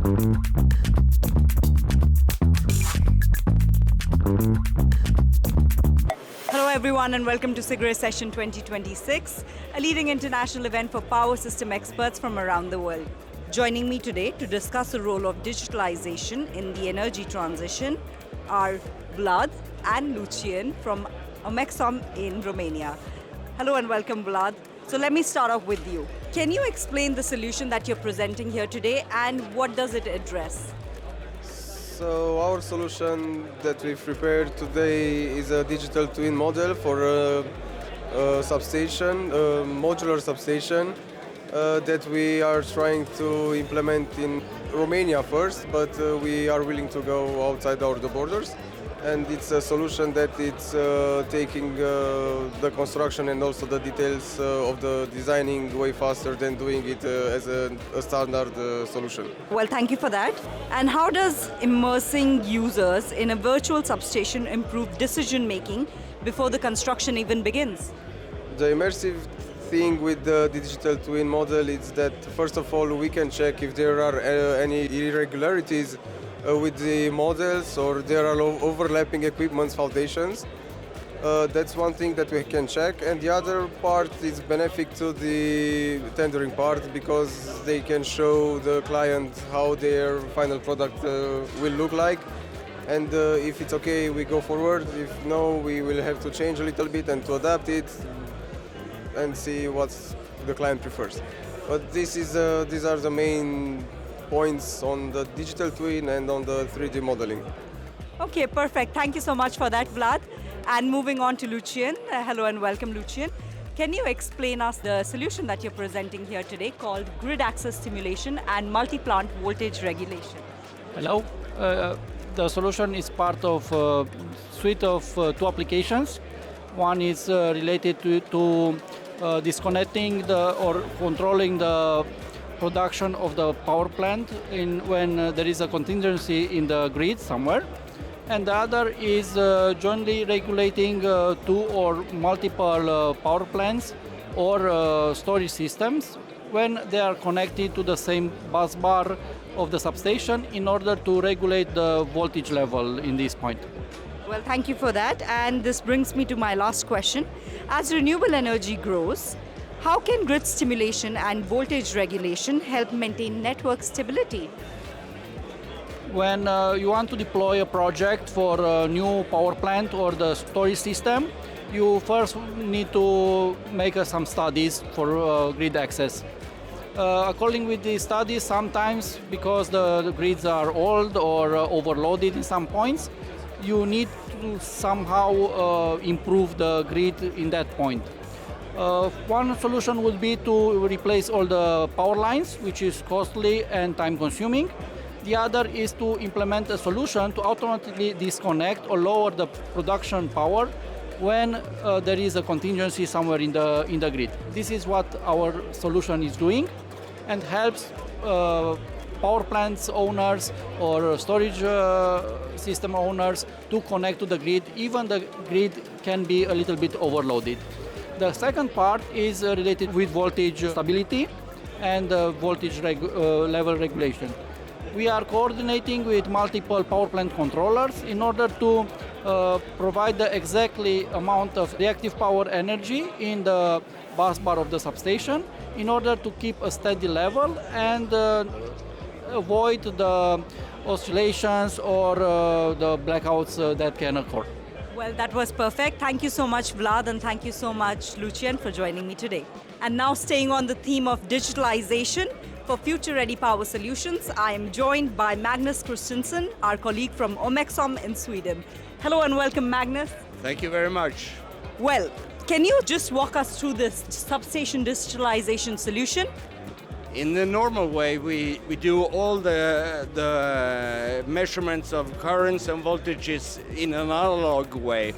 Hello everyone and welcome to CIGRE Session 2026, a leading international event for power system experts from around the world. Joining me today to discuss the role of digitalization in the energy transition are Vlad and Lucian from Omexom in Romania. Hello and welcome, Vlad. So let me start off with you. Can you explain the solution that you're presenting here today and what does it address? So our solution that we've prepared today is a digital twin model for a substation, a modular substation that we are trying to implement in Romania first, but we are willing to go outside our borders. And it's a solution that it's taking the construction and also the details of the designing way faster than doing it as a standard solution. Well, thank you for that. And how does immersing users in a virtual substation improve decision making before the construction even begins? The immersive thing with the digital twin model is that first of all we can check if there are any irregularities with the models or there are overlapping equipment foundations. That's one thing that we can check, and the other part is benefit to the tendering part because they can show the client how their final product will look like, and if it's okay we go forward, if no we will have to change a little bit and to adapt it and see what the client prefers. But these are the main points on the digital twin and on the 3D modeling. Okay, perfect. Thank you so much for that, Vlad. And moving on to Lucian. Hello and welcome, Lucian. Can you explain us the solution that you're presenting here today called grid access simulation and multi-plant voltage regulation? Hello. The solution is part of a suite of two applications. One is related to disconnecting or controlling the production of the power plant when there is a contingency in the grid somewhere, and the other is jointly regulating two or multiple power plants or storage systems when they are connected to the same bus bar of the substation in order to regulate the voltage level in this point. Well, thank you for that, and this brings me to my last question. As renewable energy grows, how can grid stimulation and voltage regulation help maintain network stability? When you want to deploy a project for a new power plant or the storage system, you first need to make some studies for grid access. According with the studies, sometimes because the grids are old or overloaded in some points, you need to somehow improve the grid in that point. One solution would be to replace all the power lines, which is costly and time consuming. The other is to implement a solution to automatically disconnect or lower the production power when there is a contingency somewhere in the grid. This is what our solution is doing and helps power plants owners or storage system owners to connect to the grid, even the grid can be a little bit overloaded. The second part is related with voltage stability and voltage level regulation. We are coordinating with multiple power plant controllers in order to provide the exactly amount of reactive power energy in the bus bar of the substation in order to keep a steady level and avoid the oscillations or the blackouts that can occur. Well, that was perfect. Thank you so much, Vlad, and thank you so much, Lucian, for joining me today. And now staying on the theme of digitalization, for future-ready power solutions, I am joined by Magnus Christensen, our colleague from Omexom in Sweden. Hello and welcome, Magnus. Thank you very much. Well, can you just walk us through this substation digitalization solution? In the normal way, we do all the measurements of currents and voltages in an analog way.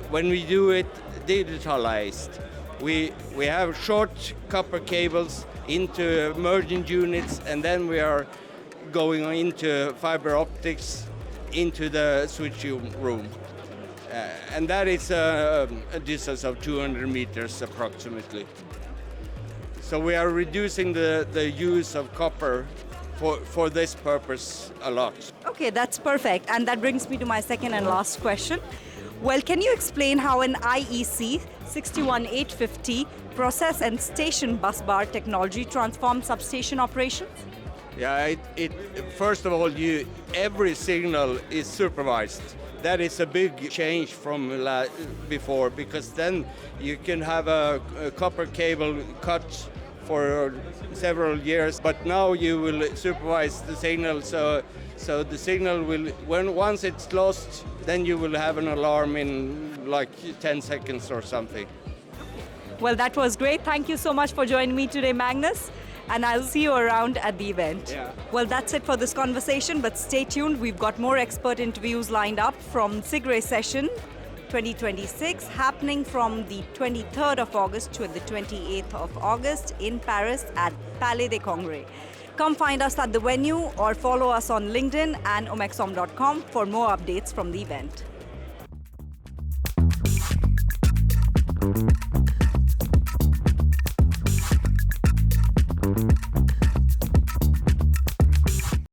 When we do it digitalized, we have short copper cables into merging units, and then we are going into fiber optics into the switching room. And that is a distance of 200 meters approximately. So we are reducing the use of copper for this purpose a lot. Okay, that's perfect. And that brings me to my second and last question. Well, can you explain how an IEC 61850 process and station bus bar technology transforms substation operations? Yeah, first of all, every signal is supervised. That is a big change from before, because then you can have a copper cable cut for several years, but now you will supervise the signal, so the signal will, once it's lost, then you will have an alarm in like 10 seconds or something. Well, that was great. Thank you so much for joining me today, Magnus. And I'll see you around at the event. Yeah. Well, that's it for this conversation, but stay tuned. We've got more expert interviews lined up from CIGRE Session 2026, happening from the 23rd of August to the 28th of August in Paris at Palais des Congrès. Come find us at the venue or follow us on LinkedIn and omexom.com for more updates from the event.